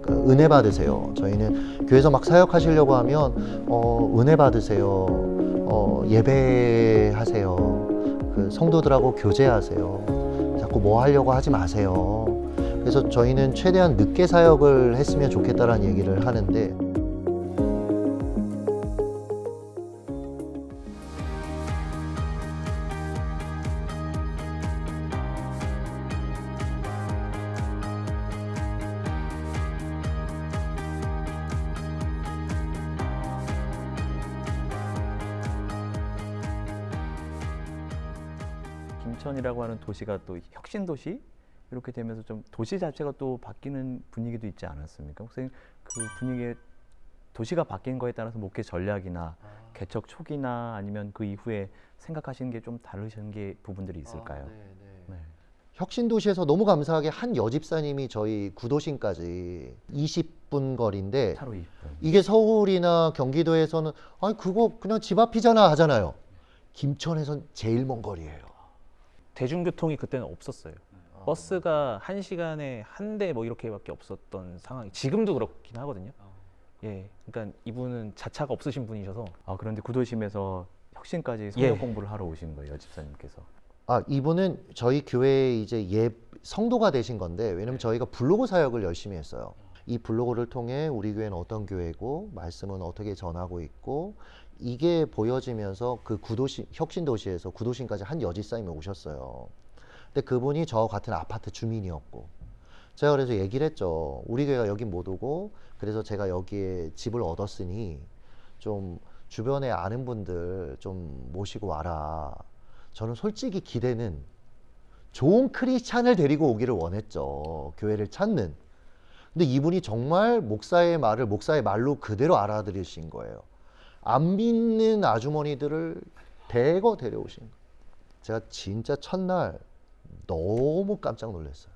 은혜 받으세요. 저희는 교회에서 막 사역하시려고 하면 은혜 받으세요. 예배하세요. 그 성도들하고 교제하세요. 자꾸 뭐 하려고 하지 마세요. 그래서 저희는 최대한 늦게 사역을 했으면 좋겠다라는 얘기를 하는데, 김천이라고 하는 도시가 또 혁신 도시 이렇게 되면서 좀 도시 자체가 또 바뀌는 분위기도 있지 않았습니까? 혹시 그 분위기에 도시가 바뀐 거에 따라서 목회 전략이나 개척 초기나 아니면 그 이후에 생각하시는 게 좀 다르신 게 부분들이 있을까요? 네. 혁신도시에서 너무 감사하게 한 여집사님이 저희 구도심까지 20분 거리인데, 차로 2분. 이게 서울이나 경기도에서는 아니 그거 그냥 집 앞이잖아 하잖아요. 김천에선 제일 먼 거리예요. 대중교통이 그때는 없었어요. 버스가 1시간에 한 대 뭐 이렇게밖에 없었던 상황이 지금도 그렇긴 하거든요. 예, 그러니까 이분은 자차가 없으신 분이셔서. 그런데 구도심에서 혁신까지 성역 공부를 하러 오신 거예요, 집사님께서. 이분은 저희 교회에 이제 성도가 되신 건데, 왜냐면 저희가 블로그 사역을 열심히 했어요. 이 블로그를 통해 우리 교회는 어떤 교회고 말씀은 어떻게 전하고 있고, 이게 보여지면서 그 혁신도시에서 구도심까지 한 여집사님이 오셨어요. 근데 그분이 저 같은 아파트 주민이었고, 제가 그래서 얘기를 했죠. 우리 교회가 여기 못 오고, 그래서 제가 여기에 집을 얻었으니 좀 주변에 아는 분들 좀 모시고 와라. 저는 솔직히 기대는 좋은 크리스찬을 데리고 오기를 원했죠. 교회를 찾는. 근데 이분이 정말 목사의 말을 목사의 말로 그대로 알아들으신 거예요. 안 믿는 아주머니들을 대거 데려오신 거예요. 제가 진짜 첫날 너무 깜짝 놀랐어요.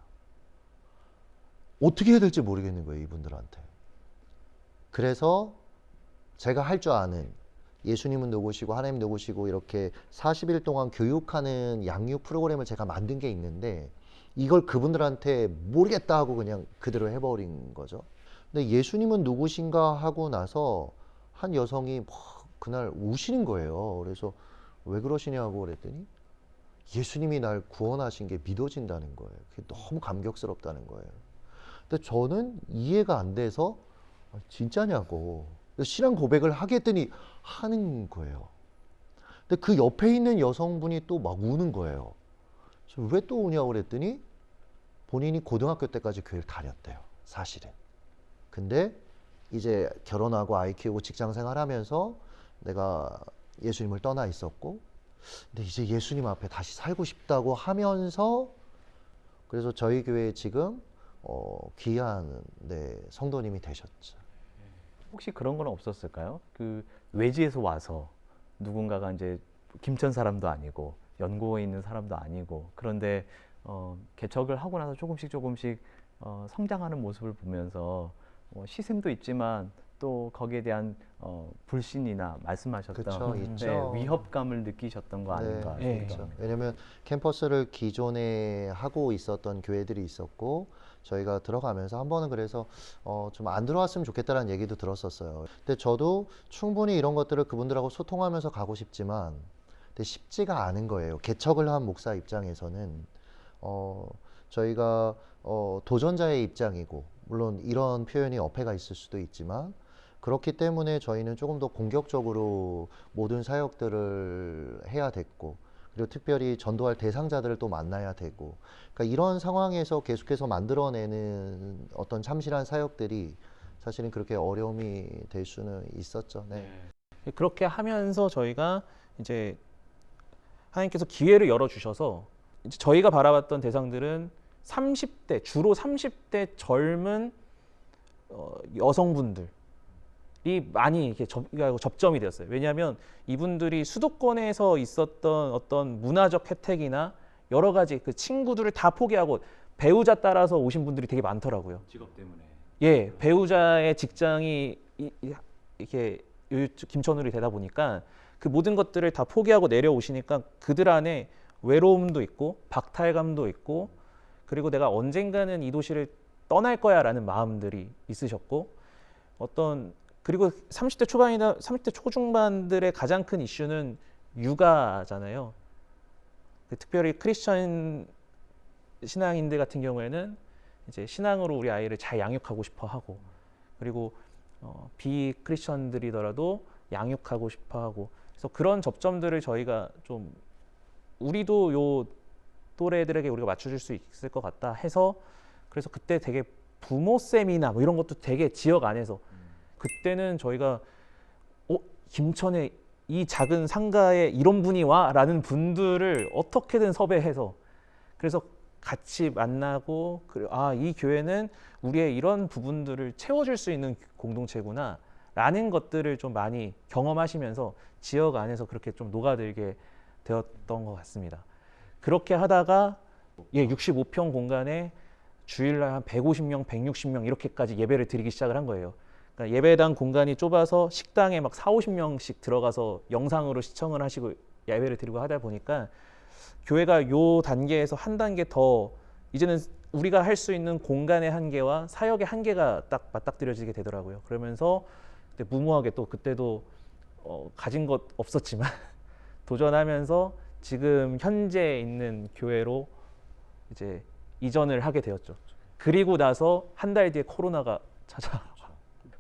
어떻게 해야 될지 모르겠는 거예요, 이분들한테. 그래서 제가 할 줄 아는, 예수님은 누구시고 하나님 누구시고 이렇게 40일 동안 교육하는 양육 프로그램을 제가 만든 게 있는데, 이걸 그분들한테 모르겠다 하고 그냥 그대로 해버린 거죠. 근데 예수님은 누구신가 하고 나서 한 여성이 그날 우시는 거예요. 그래서 왜 그러시냐고 그랬더니 예수님이 날 구원하신 게 믿어진다는 거예요. 그게 너무 감격스럽다는 거예요. 근데 저는 이해가 안 돼서 진짜냐고 신앙 고백을 하겠더니 하는 거예요. 근데 그 옆에 있는 여성분이 또 막 우는 거예요. 왜 또 우냐고 그랬더니 본인이 고등학교 때까지 교회를 다녔대요, 사실은. 근데 이제 결혼하고 아이 키우고 직장 생활하면서 내가 예수님을 떠나 있었고, 근데 이제 예수님 앞에 다시 살고 싶다고 하면서, 그래서 저희 교회에 지금 귀한 성도님이 되셨죠. 혹시 그런 건 없었을까요? 그 외지에서 와서 누군가가 이제 김천 사람도 아니고 연고에 있는 사람도 아니고, 그런데 개척을 하고 나서 조금씩 성장하는 모습을 보면서 시샘도 있지만 또 거기에 대한 불신이나 말씀하셨던 있죠. 위협감을 느끼셨던 거 아닌가 싶기도 합니다. 왜냐면 캠퍼스를 기존에 하고 있었던 교회들이 있었고, 저희가 들어가면서 한 번은 그래서 좀 안 들어왔으면 좋겠다라는 얘기도 들었었어요. 근데 저도 충분히 이런 것들을 그분들하고 소통하면서 가고 싶지만, 근데 쉽지가 않은 거예요. 개척을 한 목사 입장에서는 저희가 도전자의 입장이고, 물론 이런 표현이 어폐가 있을 수도 있지만, 그렇기 때문에 저희는 조금 더 공격적으로 모든 사역들을 해야 됐고, 그리고 특별히 전도할 대상자들을 또 만나야 되고, 그러니까 이런 상황에서 계속해서 만들어내는 어떤 참신한 사역들이 사실은 그렇게 어려움이 될 수는 있었죠. 그렇게 하면서 저희가 이제 하나님께서 기회를 열어주셔서 이제 저희가 바라봤던 대상들은 30대, 주로 30대 젊은 여성분들이 많이 이렇게 접점이 되었어요. 왜냐하면 이분들이 수도권에서 있었던 어떤 문화적 혜택이나 여러 가지 그 친구들을 다 포기하고 배우자 따라서 오신 분들이 되게 많더라고요. 직업 때문에. 예, 배우자의 직장이 이렇게 김천울이 되다 보니까 그 모든 것들을 다 포기하고 내려오시니까 그들 안에 외로움도 있고 박탈감도 있고, 그리고 내가 언젠가는 이 도시를 떠날 거야라는 마음들이 있으셨고 그리고 30대 초반이나 30대 초중반들의 가장 큰 이슈는 육아잖아요. 특별히 크리스천 신앙인들 같은 경우에는 이제 신앙으로 우리 아이를 잘 양육하고 싶어 하고, 그리고 비크리스천들이더라도 양육하고 싶어 하고, 그래서 그런 접점들을 저희가 좀 우리도 요 또래들에게 우리가 맞춰줄 수 있을 것 같다 해서, 그래서 그때 되게 부모 세미나 뭐 이런 것도 되게 지역 안에서 그때는 저희가 김천에 이 작은 상가에 이런 분이 와라는 분들을 어떻게든 섭외해서, 그래서 같이 만나고, 이 교회는 우리의 이런 부분들을 채워줄 수 있는 공동체구나 라는 것들을 좀 많이 경험하시면서 지역 안에서 그렇게 좀 녹아들게 되었던 것 같습니다. 그렇게 하다가 65평 공간에 주일날 한 150명, 160명 이렇게까지 예배를 드리기 시작을 한 거예요. 그러니까 예배당 공간이 좁아서 식당에 막 40~50명씩 들어가서 영상으로 시청을 하시고 예배를 드리고 하다 보니까 교회가 요 단계에서 한 단계 더 이제는 우리가 할 수 있는 공간의 한계와 사역의 한계가 딱 맞닥뜨려지게 되더라고요. 그러면서 그때 무모하게 또 그때도 가진 것 없었지만 도전하면서 지금 현재 있는 교회로 이제 이전을 하게 되었죠. 그리고 나서 한 달 뒤에 코로나가 찾아와.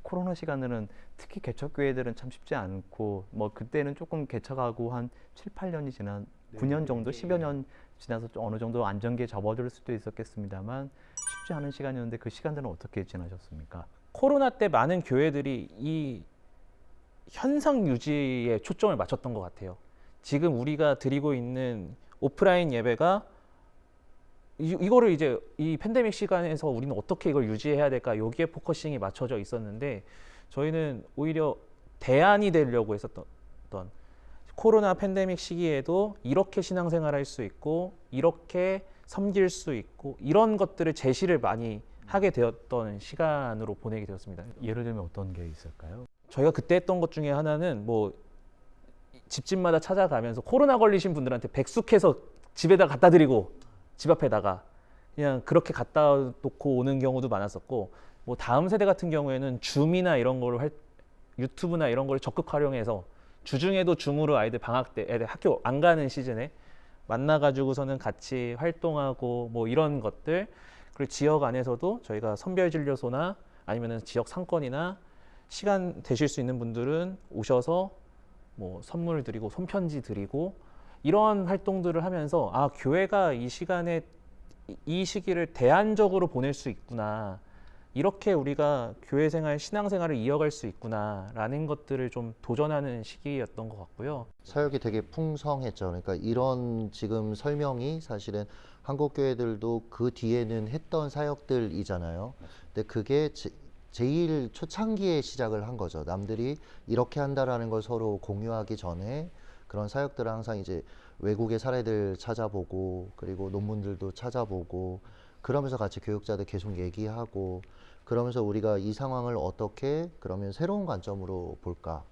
코로나 시간에는 특히 개척교회들은 참 쉽지 않고, 뭐 그때는 조금 개척하고 한 7~8년이 지난 9년 정도, 10여 년 지나서 좀 어느 정도 안정기에 접어들 수도 있었겠습니다만 쉽지 않은 시간이었는데 그 시간들은 어떻게 지나셨습니까? 코로나 때 많은 교회들이 이 현상 유지에 초점을 맞췄던 것 같아요. 지금 우리가 드리고 있는 오프라인 예배가 이거를 이제 이 팬데믹 시간에서 우리는 어떻게 이걸 유지해야 될까, 여기에 포커싱이 맞춰져 있었는데 저희는 오히려 대안이 되려고 했었던, 코로나 팬데믹 시기에도 이렇게 신앙생활 할 수 있고 이렇게 섬길 수 있고 이런 것들을 제시를 많이 하게 되었던 시간으로 보내게 되었습니다. 예를 들면 어떤 게 있을까요? 저희가 그때 했던 것 중에 하나는 뭐 집집마다 찾아가면서 코로나 걸리신 분들한테 백숙해서 집에다 갖다 드리고, 집 앞에다가 그냥 그렇게 갖다 놓고 오는 경우도 많았었고, 뭐 다음 세대 같은 경우에는 줌이나 이런 거를 유튜브나 이런 걸 적극 활용해서 주중에도 줌으로 아이들 방학 때 애들 학교 안 가는 시즌에 만나가지고서는 같이 활동하고 뭐 이런 것들, 그리고 지역 안에서도 저희가 선별진료소나 아니면은 지역 상권이나 시간 되실 수 있는 분들은 오셔서 뭐 선물 드리고 손편지 드리고 이런 활동들을 하면서 교회가 이 시간에 이 시기를 대안적으로 보낼 수 있구나, 이렇게 우리가 교회 생활, 신앙 생활을 이어갈 수 있구나라는 것들을 좀 도전하는 시기였던 것 같고요. 사역이 되게 풍성했죠. 그러니까 이런 지금 설명이 사실은 한국 교회들도 그 뒤에는 했던 사역들이잖아요. 근데 그게 제일 초창기에 시작을 한 거죠. 남들이 이렇게 한다라는 걸 서로 공유하기 전에 그런 사역들을 항상 이제 외국의 사례들 찾아보고, 그리고 논문들도 찾아보고, 그러면서 같이 교육자들 계속 얘기하고, 그러면서 우리가 이 상황을 어떻게 그러면 새로운 관점으로 볼까,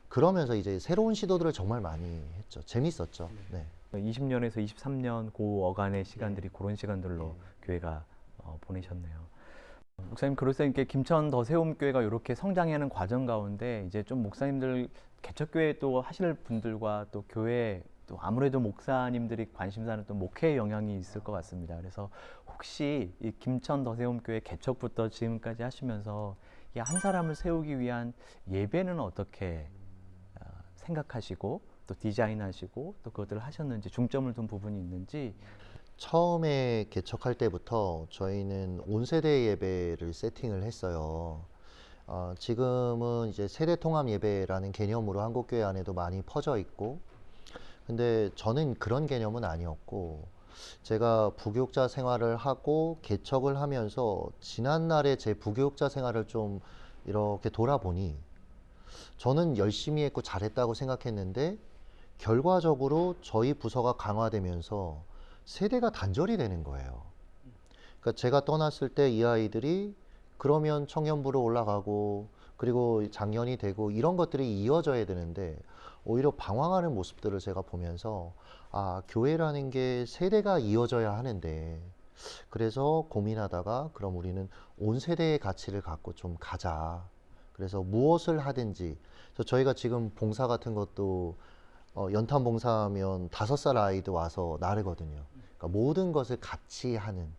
그러면서 이제 새로운 시도들을 정말 많이 했죠. 재밌었죠. 네. 20년에서 23년 그 어간의 시간들이 그런 시간들로 교회가 보내셨네요. 목사님, 그럴때 김천 더세움교회가 이렇게 성장하는 과정 가운데 이제 좀 목사님들 개척교회 또 하실 분들과 또 교회, 또 아무래도 목사님들이 관심사는 또 목회의 영향이 있을 것 같습니다. 그래서 혹시 이 김천 더세움교회 개척부터 지금까지 하시면서 이 한 사람을 세우기 위한 예배는 어떻게 생각하시고 또 디자인하시고 또 그것들을 하셨는지, 중점을 둔 부분이 있는지. 처음에 개척할 때부터 저희는 온세대 예배를 세팅을 했어요. 지금은 이제 세대 통합 예배라는 개념으로 한국교회 안에도 많이 퍼져 있고, 근데 저는 그런 개념은 아니었고, 제가 부교육자 생활을 하고 개척을 하면서 지난날에 제 부교육자 생활을 좀 이렇게 돌아보니 저는 열심히 했고 잘했다고 생각했는데 결과적으로 저희 부서가 강화되면서 세대가 단절이 되는 거예요. 그러니까 제가 떠났을 때 이 아이들이 그러면 청년부로 올라가고, 그리고 장년이 되고, 이런 것들이 이어져야 되는데 오히려 방황하는 모습들을 제가 보면서 교회라는 게 세대가 이어져야 하는데 그래서 고민하다가 그럼 우리는 온 세대의 가치를 갖고 좀 가자. 그래서 무엇을 하든지. 그래서 저희가 지금 봉사 같은 것도 연탄 봉사하면 5살 아이도 와서 나르거든요. 그러니까 모든 것을 같이 하는.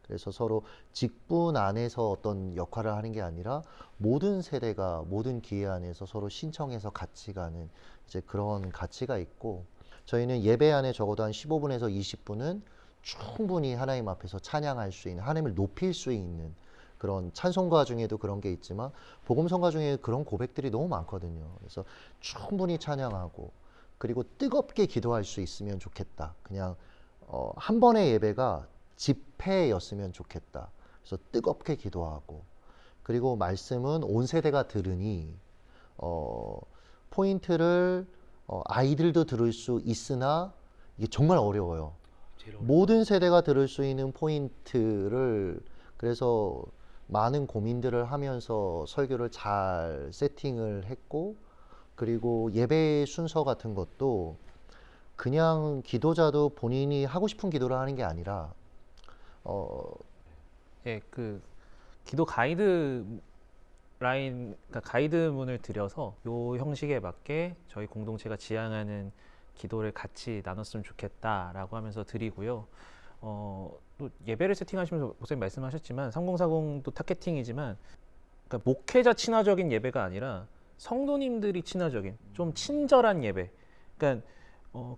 그래서 서로 직분 안에서 어떤 역할을 하는 게 아니라 모든 세대가 모든 기회 안에서 서로 신청해서 같이 가는 이제 그런 가치가 있고, 저희는 예배 안에 적어도 한 15분에서 20분은 충분히 하나님 앞에서 찬양할 수 있는, 하나님을 높일 수 있는 그런 찬송가 중에도 그런 게 있지만 복음성가 중에 그런 고백들이 너무 많거든요. 그래서 충분히 찬양하고, 그리고 뜨겁게 기도할 수 있으면 좋겠다. 그냥 한 번의 예배가 집회였으면 좋겠다. 그래서 뜨겁게 기도하고, 그리고 말씀은 온 세대가 들으니 포인트를 아이들도 들을 수 있으나 이게 정말 어려워요. 모든 세대가 들을 수 있는 포인트를, 그래서 많은 고민들을 하면서 설교를 잘 세팅을 했고, 그리고 예배 순서 같은 것도 그냥 기도자도 본인이 하고 싶은 기도를 하는 게 아니라 예, 그 기도 가이드 라인, 그러니까 가이드문을 드려서 요 형식에 맞게 저희 공동체가 지향하는 기도를 같이 나눴으면 좋겠다라고 하면서 드리고요. 또 예배를 세팅하시면서 목사님 말씀하셨지만 3040도 타겟팅이지만, 그러니까 목회자 친화적인 예배가 아니라 성도님들이 친화적인 좀 친절한 예배. 그러니까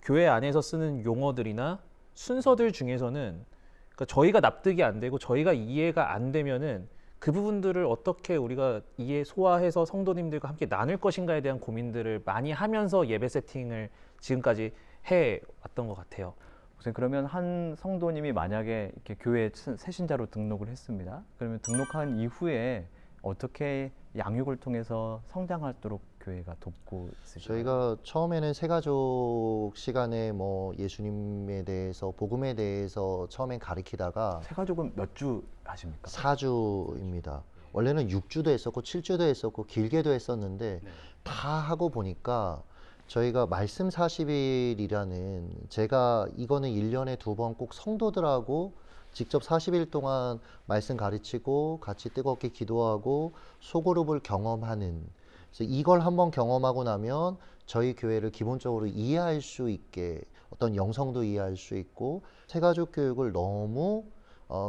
교회 안에서 쓰는 용어들이나 순서들 중에서는, 그러니까 저희가 납득이 안 되고 저희가 이해가 안 되면은 그 부분들을 어떻게 우리가 이해 소화해서 성도님들과 함께 나눌 것인가에 대한 고민들을 많이 하면서 예배 세팅을 지금까지 해 왔던 것 같아요. 선생님, 그러면 한 성도님이 만약에 이렇게 교회 새신자로 등록을 했습니다. 그러면 등록한 이후에 어떻게 양육을 통해서 성장하도록 교회가 돕고 있으신가요? 저희가 처음에는 새가족 시간에 뭐 예수님에 대해서, 복음에 대해서 처음엔 가르치다가 새가족은 몇 주 하십니까? 4주입니다. 원래는 6주도 했었고 7주도 했었고 길게도 했었는데 다 하고 보니까 저희가 말씀 40일이라는, 제가 이거는 1년에 2번 꼭 성도들하고 직접 40일 동안 말씀 가르치고 같이 뜨겁게 기도하고 소그룹을 경험하는, 그래서 이걸 한번 경험하고 나면 저희 교회를 기본적으로 이해할 수 있게, 어떤 영성도 이해할 수 있고, 새가족 교육을 너무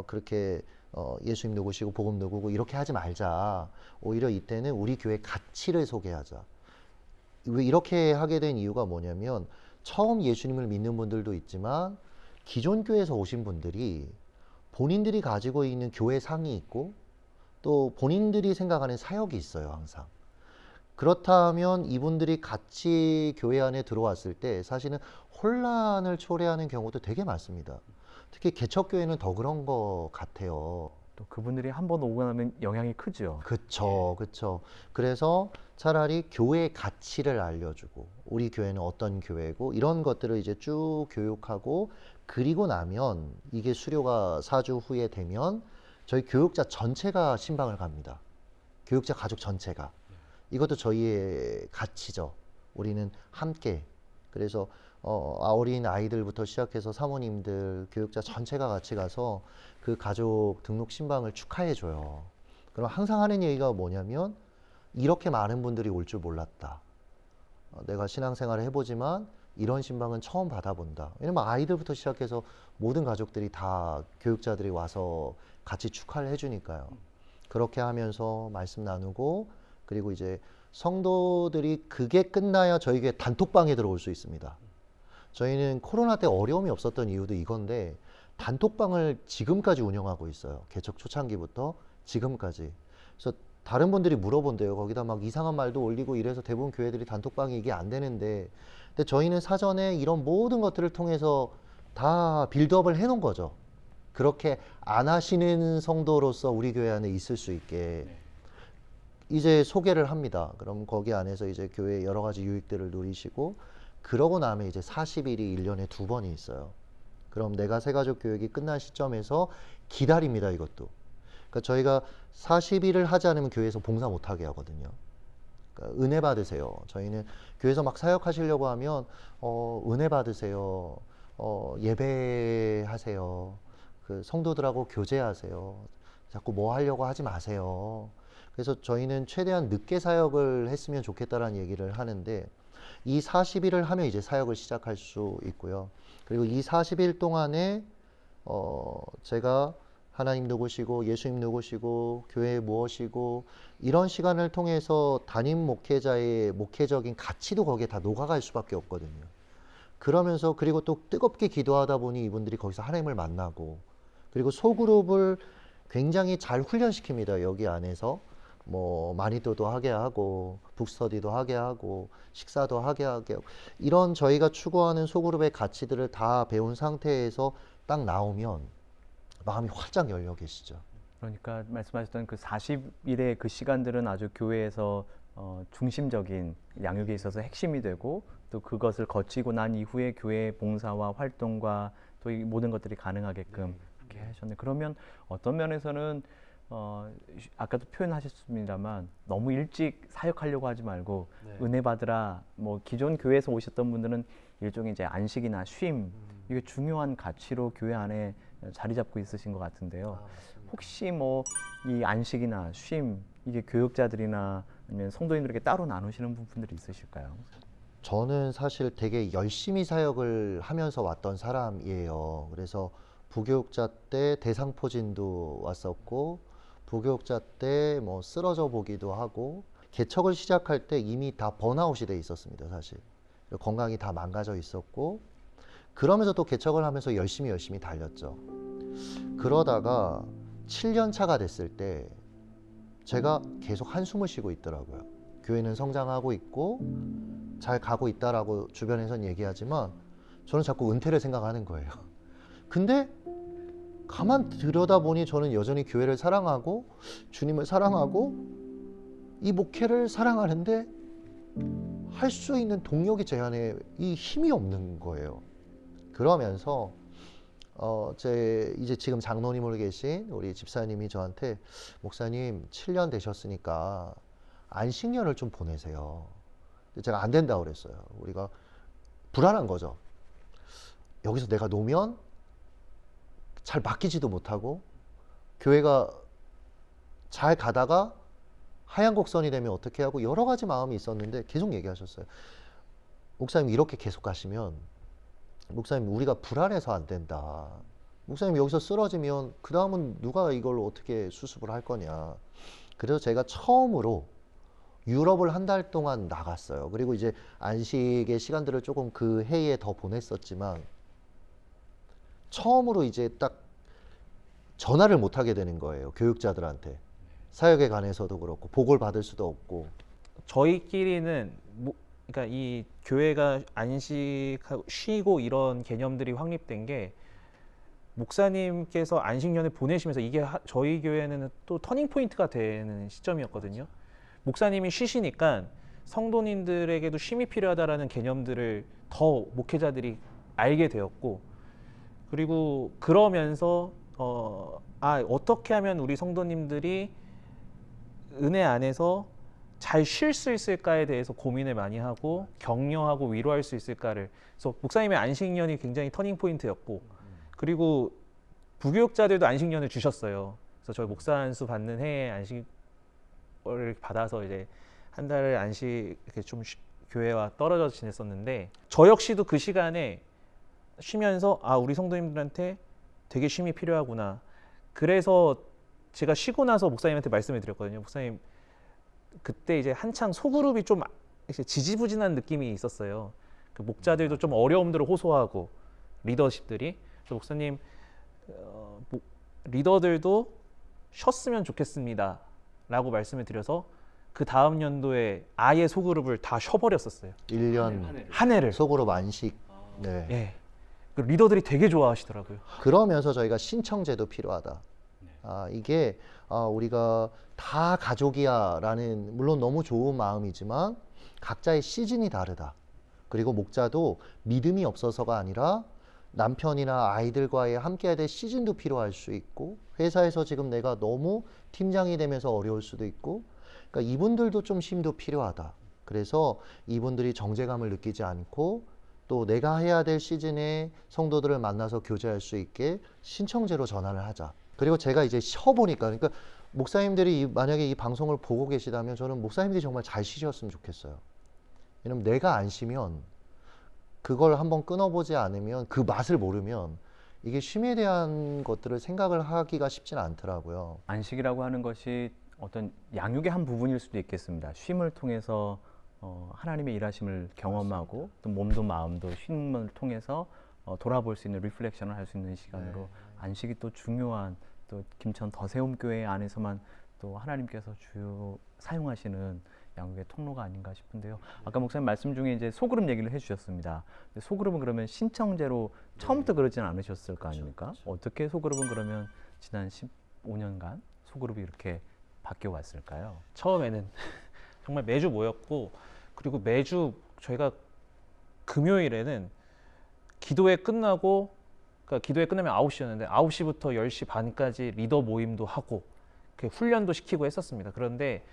그렇게 예수님 누구시고 복음 누구고 이렇게 하지 말자. 오히려 이때는 우리 교회 가치를 소개하자. 왜 이렇게 하게 된 이유가 뭐냐면, 처음 예수님을 믿는 분들도 있지만 기존 교회에서 오신 분들이 본인들이 가지고 있는 교회 상이 있고 또 본인들이 생각하는 사역이 있어요, 항상. 그렇다면 이분들이 같이 교회 안에 들어왔을 때 사실은 혼란을 초래하는 경우도 되게 많습니다. 특히 개척교회는 더 그런 것 같아요. 또 그분들이 한 번 오고 나면 영향이 크죠. 그쵸, 그쵸. 그래서 차라리 교회의 가치를 알려주고, 우리 교회는 어떤 교회고, 이런 것들을 이제 쭉 교육하고, 그리고 나면 이게 수료가 4주 후에 되면 저희 교육자 전체가 신방을 갑니다. 교육자 가족 전체가. 이것도 저희의 가치죠. 우리는 함께. 그래서 어린 아이들부터 시작해서 사모님들, 교육자 전체가 같이 가서 그 가족 등록 신방을 축하해줘요. 그럼 항상 하는 얘기가 뭐냐면, 이렇게 많은 분들이 올 줄 몰랐다. 내가 신앙생활을 해보지만 이런 신방은 처음 받아본다. 왜냐면 아이들부터 시작해서 모든 가족들이 다 교육자들이 와서 같이 축하를 해주니까요. 그렇게 하면서 말씀 나누고, 그리고 이제 성도들이 그게 끝나야 저희 교회 단톡방에 들어올 수 있습니다. 저희는 코로나 때 어려움이 없었던 이유도 이건데, 단톡방을 지금까지 운영하고 있어요. 개척 초창기부터 지금까지. 그래서 다른 분들이 물어본대요. 거기다 막 이상한 말도 올리고 이래서 대부분 교회들이 단톡방이 이게 안 되는데, 근데 저희는 사전에 이런 모든 것들을 통해서 다 빌드업을 해놓은 거죠. 그렇게 안 하시는 성도로서 우리 교회 안에 있을 수 있게 이제 소개를 합니다. 그럼 거기 안에서 이제 교회 여러 가지 유익들을 누리시고, 그러고 나면 이제 40일이 1년에 2번이 있어요. 그럼 내가 새가족 교육이 끝난 시점에서 기다립니다, 이것도. 그러니까 저희가 40일을 하지 않으면 교회에서 봉사 못하게 하거든요. 그러니까 은혜 받으세요. 저희는 교회에서 막 사역하시려고 하면 은혜 받으세요. 예배하세요. 그 성도들하고 교제하세요. 자꾸 뭐 하려고 하지 마세요. 그래서 저희는 최대한 늦게 사역을 했으면 좋겠다라는 얘기를 하는데 이 40일을 하면 이제 사역을 시작할 수 있고요. 그리고 이 40일 동안에 제가 하나님 누구시고 예수님 누구시고 교회 무엇이고 이런 시간을 통해서 담임 목회자의 목회적인 가치도 거기에 다 녹아갈 수밖에 없거든요. 그러면서 그리고 또 뜨겁게 기도하다 보니 이분들이 거기서 하나님을 만나고 그리고 소그룹을 굉장히 잘 훈련시킵니다. 여기 안에서 뭐 마니또도 하게 하고 북스터디도 하게 하고 식사도 하게 하고 이런 저희가 추구하는 소그룹의 가치들을 다 배운 상태에서 딱 나오면 마음이 활짝 열려 계시죠. 그러니까 말씀하셨던 그 40일의 그 시간들은 아주 교회에서 중심적인 양육에 있어서 핵심이 되고 또 그것을 거치고 난 이후에 교회의 봉사와 활동과 또 이 모든 것들이 가능하게끔 그렇게 하셨네. 그러면 어떤 면에서는 아까도 표현하셨습니다만 너무 일찍 사역하려고 하지 말고 은혜 받으라. 뭐 기존 교회에서 오셨던 분들은 일종의 이제 안식이나 쉼 이게 중요한 가치로 교회 안에 자리 잡고 있으신 것 같은데요. 혹시 뭐 이 안식이나 쉼 이게 교육자들이나 아니면 성도님들에게 따로 나누시는 부분들이 있으실까요? 저는 사실 되게 열심히 사역을 하면서 왔던 사람이에요. 그래서 부교육자 때 대상포진도 왔었고 부교육자 때 뭐 쓰러져 보기도 하고 개척을 시작할 때 이미 다 번아웃이 돼 있었습니다. 사실 건강이 다 망가져 있었고 그러면서 또 개척을 하면서 열심히 달렸죠. 그러다가 7년 차가 됐을 때 제가 계속 한숨을 쉬고 있더라고요. 교회는 성장하고 있고 잘 가고 있다라고 주변에선 얘기하지만 저는 자꾸 은퇴를 생각하는 거예요. 근데 가만 들여다보니 저는 여전히 교회를 사랑하고 주님을 사랑하고 이 목회를 사랑하는데 할 수 있는 동력이 제 안에 이 힘이 없는 거예요. 그러면서 이제 지금 장로님으로 계신 우리 집사님이 저한테 목사님 7년 되셨으니까 안식년을 좀 보내세요. 근데 제가 안 된다고 그랬어요. 우리가 불안한 거죠. 여기서 내가 놓으면 잘 맡기지도 못하고 교회가 잘 가다가 하얀 곡선이 되면 어떻게 하고 여러 가지 마음이 있었는데 계속 얘기하셨어요. 목사님 이렇게 계속 가시면 목사님 우리가 불안해서 안 된다. 목사님 여기서 쓰러지면 그 다음은 누가 이걸 어떻게 수습을 할 거냐. 그래서 제가 처음으로 유럽을 한 달 동안 나갔어요. 그리고 이제 안식의 시간들을 조금 그 해에 더 보냈었지만 처음으로 이제 딱 전화를 못 하게 되는 거예요. 교육자들한테. 사역에 관해서도 그렇고 보고를 받을 수도 없고. 저희끼리는 그러니까 이 교회가 안식하고 쉬고 이런 개념들이 확립된 게 목사님께서 안식년을 보내시면서 이게 저희 교회는 또 터닝 포인트가 되는 시점이었거든요. 목사님이 쉬시니까 성도님들에게도 쉼이 필요하다라는 개념들을 더 목회자들이 알게 되었고, 그리고 그러면서 어떻게 하면 우리 성도님들이 은혜 안에서 잘 쉴 수 있을까에 대해서 고민을 많이 하고 격려하고 위로할 수 있을까를. 그래서 목사님의 안식년이 굉장히 터닝 포인트였고, 그리고 부교육자들도 안식년을 주셨어요. 그래서 저희 목사 안수 받는 해에 안식을 받아서 이제 한 달을 안식 이렇게 좀 교회와 떨어져 지냈었는데, 저 역시도 그 시간에 쉬면서 우리 성도님들한테 되게 쉼이 필요하구나. 그래서 제가 쉬고 나서 목사님한테 말씀을 드렸거든요. 목사님, 그때 이제 한창 소그룹이 좀 지지부진한 느낌이 있었어요. 그 목자들도 좀 어려움들을 호소하고 리더십들이. 그래서 목사님, 리더들도 쉬었으면 좋겠습니다 라고 말씀을 드려서 그 다음 연도에 아예 소그룹을 다 쉬어버렸었어요. 1년 한 해를. 속으로 안식. 네. 예. 그 리더들이 되게 좋아하시더라고요. 그러면서 저희가 신청제도 필요하다. 이게 우리가 다 가족이야 라는, 물론 너무 좋은 마음이지만 각자의 시즌이 다르다. 그리고 목자도 믿음이 없어서가 아니라 남편이나 아이들과의 함께해야 될 시즌도 필요할 수 있고, 회사에서 지금 내가 너무 팀장이 되면서 어려울 수도 있고, 그러니까 이분들도 좀 쉼도 필요하다. 그래서 이분들이 정제감을 느끼지 않고 또 내가 해야 될 시즌에 성도들을 만나서 교제할 수 있게 신청제로 전환을 하자. 그리고 제가 이제 쉬어보니까, 그러니까 목사님들이 만약에 이 방송을 보고 계시다면 저는 목사님들이 정말 잘 쉬셨으면 좋겠어요. 왜냐면 내가 안 쉬면, 그걸 한번 끊어보지 않으면, 그 맛을 모르면 이게 쉼에 대한 것들을 생각을 하기가 쉽지는 않더라고요. 안식이라고 하는 것이 어떤 양육의 한 부분일 수도 있겠습니다. 쉼을 통해서 하나님의 일하심을 경험하고 또 몸도 마음도 쉼을 통해서 돌아볼 수 있는 리플렉션을 할 수 있는 시간으로 네. 안식이 또 중요한, 또 김천 더세움 교회 안에서만 또 하나님께서 주요 사용하시는 양육의 통로가 아닌가 싶은데요. 아까 목사님 말씀 중에 이제 소그룹 얘기를 해주셨습니다. 근데 소그룹은 그러면 신청제로 처음부터 그러진 않으셨을 거 아닙니까? 어떻게 소그룹은 그러면 지난 15년간 소그룹이 이렇게 바뀌어 왔을까요? 처음에는 정말 매주 모였고, 그리고 매주 저희가 금요일에는 기도회 끝나고, 그러니까 기도회 끝나면 9시였는데 9시부터 10시 반까지 리더 모임도 하고 훈련도 시키고 했었습니다. 그런데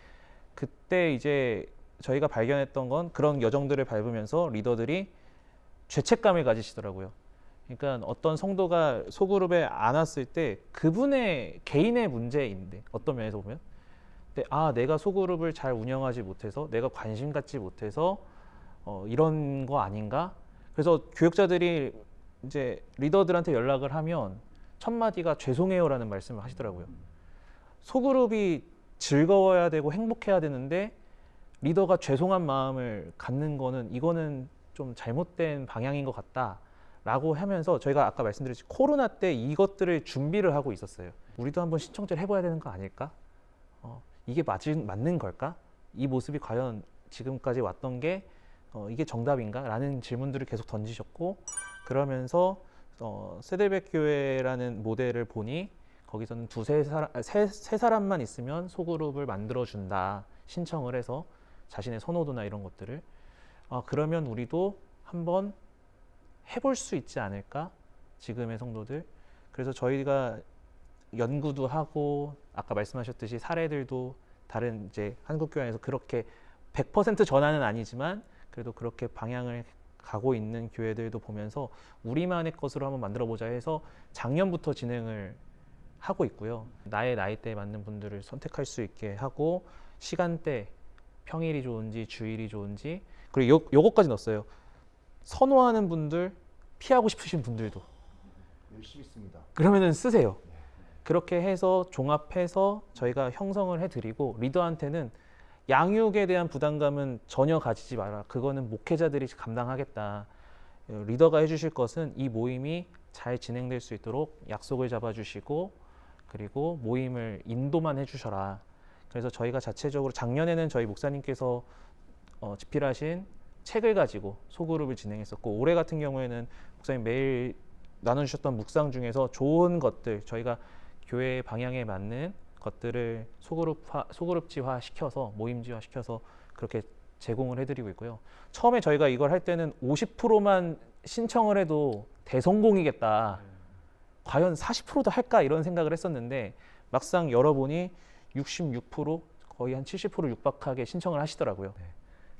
그때 이제 저희가 발견했던 건, 그런 여정들을 밟으면서 리더들이 죄책감을 가지시더라고요. 그러니까 어떤 성도가 소그룹에 안 왔을 때 그분의 개인의 문제인데, 어떤 면에서 보면, 근데 내가 소그룹을 잘 운영하지 못해서, 내가 관심 갖지 못해서 이런 거 아닌가? 그래서 교육자들이 이제 리더들한테 연락을 하면 첫 마디가 죄송해요라는 말씀을 하시더라고요. 소그룹이 즐거워야 되고 행복해야 되는데 리더가 죄송한 마음을 갖는 거는, 이거는 좀 잘못된 방향인 것 같다라고 하면서, 저희가 아까 말씀드렸듯이 코로나 때 이것들을 준비를 하고 있었어요. 우리도 한번 신청제를 해봐야 되는 거 아닐까? 이게 맞는 걸까? 이 모습이 과연 지금까지 왔던 게 이게 정답인가? 라는 질문들을 계속 던지셨고, 그러면서 세델백 교회라는 모델을 보니 거기서는 세 사람만 있으면 소그룹을 만들어준다, 신청을 해서 자신의 선호도나 이런 것들을, 그러면 우리도 한번 해볼 수 있지 않을까, 지금의 성도들. 그래서 저희가 연구도 하고, 아까 말씀하셨듯이 사례들도 다른 이제 한국교회 안에서 그렇게 100% 전환은 아니지만 그래도 그렇게 방향을 가고 있는 교회들도 보면서 우리만의 것으로 한번 만들어 보자 해서 작년부터 진행을 하고 있고요. 나의 나이대에 맞는 분들을 선택할 수 있게 하고, 시간대, 평일이 좋은지 주일이 좋은지, 그리고 요거까지 넣었어요. 선호하는 분들, 피하고 싶으신 분들도 열심히 씁니다. 그러면은 쓰세요. 그렇게 해서 종합해서 저희가 형성을 해드리고, 리더한테는 양육에 대한 부담감은 전혀 가지지 마라. 그거는 목회자들이 감당하겠다. 리더가 해주실 것은 이 모임이 잘 진행될 수 있도록 약속을 잡아주시고, 그리고 모임을 인도만 해주셔라. 그래서 저희가 자체적으로 작년에는 저희 목사님께서 집필하신 책을 가지고 소그룹을 진행했었고, 올해 같은 경우에는 목사님 매일 나눠주셨던 묵상 중에서 좋은 것들, 저희가 교회의 방향에 맞는 것들을 소그룹지화 시켜서, 모임지화 시켜서 그렇게 제공을 해드리고 있고요. 처음에 저희가 이걸 할 때는 50%만 신청을 해도 대성공이겠다, 과연 40%도 할까, 이런 생각을 했었는데 막상 열어보니 66%, 거의 한 70% 육박하게 신청을 하시더라고요. 네.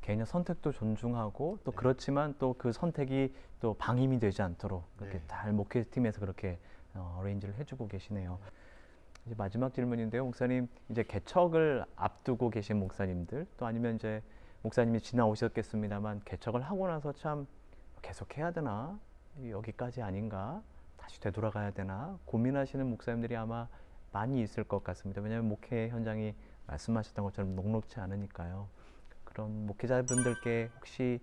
개인의 선택도 존중하고, 또 그렇지만 또 그 선택이 또 방임이 되지 않도록 그렇게 잘 목회팀에서 그렇게 어레인지를 해주고 계시네요. 이제 마지막 질문인데요, 목사님. 이제 개척을 앞두고 계신 목사님들, 또 아니면 이제 목사님이 지나오셨겠습니다만 개척을 하고 나서 참 계속해야 되나, 여기까지 아닌가, 다시 되돌아가야 되나 고민하시는 목사님들이 아마 많이 있을 것 같습니다. 왜냐하면 목회 현장이 말씀하셨던 것처럼 녹록지 않으니까요. 그런 목회자분들께 혹시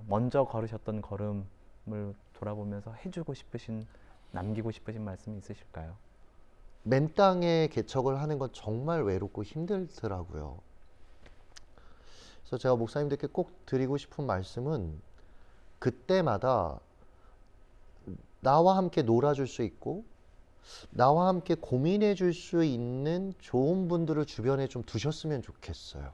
먼저 걸으셨던 걸음을 돌아보면서 해주고 싶으신, 남기고 싶으신 말씀이 있으실까요? 맨 땅에 개척을 하는 건 정말 외롭고 힘들더라고요. 그래서 제가 목사님들께 꼭 드리고 싶은 말씀은, 그때마다 나와 함께 놀아줄 수 있고 나와 함께 고민해 줄 수 있는 좋은 분들을 주변에 좀 두셨으면 좋겠어요.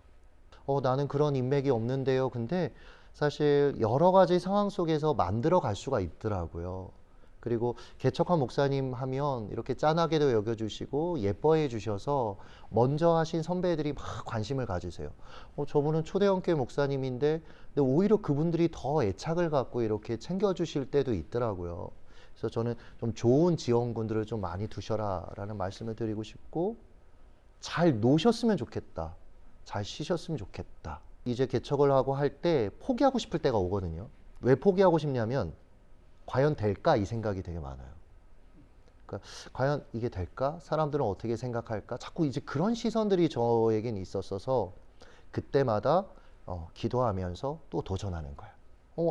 나는 그런 인맥이 없는데요. 근데 사실 여러 가지 상황 속에서 만들어 갈 수가 있더라고요. 그리고 개척한 목사님 하면 이렇게 짠하게도 여겨주시고 예뻐해 주셔서 먼저 하신 선배들이 막 관심을 가지세요. 저분은 초대형교회 목사님인데 근데 오히려 그분들이 더 애착을 갖고 이렇게 챙겨주실 때도 있더라고요. 그래서 저는 좀 좋은 지원군들을 좀 많이 두셔라 라는 말씀을 드리고 싶고, 잘 노셨으면 좋겠다, 잘 쉬셨으면 좋겠다. 이제 개척을 하고 할 때 포기하고 싶을 때가 오거든요. 왜 포기하고 싶냐면 과연 될까 이 생각이 되게 많아요. 그러니까 과연 이게 될까? 사람들은 어떻게 생각할까? 자꾸 이제 그런 시선들이 저에겐 있었어서 그때마다 기도하면서 또 도전하는 거야.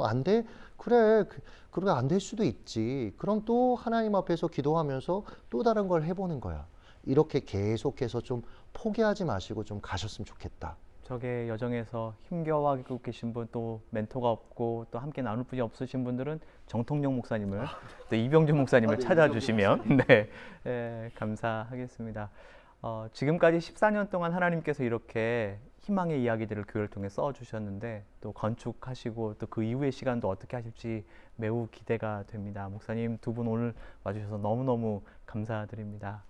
안 돼? 그래. 그러게 안 될 수도 있지. 그럼 또 하나님 앞에서 기도하면서 또 다른 걸 해보는 거야. 이렇게 계속해서 좀 포기하지 마시고 좀 가셨으면 좋겠다. 적의 여정에서 힘겨워하고 계신 분, 또 멘토가 없고 또 함께 나눌 분이 없으신 분들은 정통용 목사님을, 또 이병준 목사님을 찾아주시면 네, 감사하겠습니다. 지금까지 14년 동안 하나님께서 이렇게 희망의 이야기들을 교회를 통해 써주셨는데, 또 건축하시고 또 그 이후의 시간도 어떻게 하실지 매우 기대가 됩니다. 목사님 두 분 오늘 와주셔서 너무너무 감사드립니다.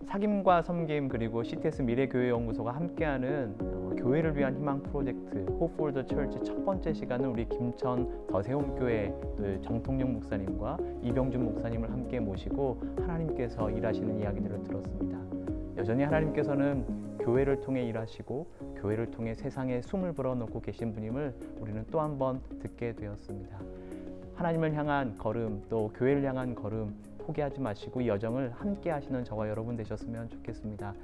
사김과 섬김 그리고 CTS 미래교회연구소가 함께하는 교회를 위한 희망 프로젝트 Hope for the Church 첫 번째 시간은 우리 김천 더세움교회 정통용 목사님과 이병준 목사님을 함께 모시고 하나님께서 일하시는 이야기들을 들었습니다. 여전히 하나님께서는 교회를 통해 일하시고 교회를 통해 세상에 숨을 불어넣고 계신 분임을 우리는 또 한 번 듣게 되었습니다. 하나님을 향한 걸음, 또 교회를 향한 걸음 포기하지 마시고 이 여정을 함께 하시는 저와 여러분 되셨으면 좋겠습니다.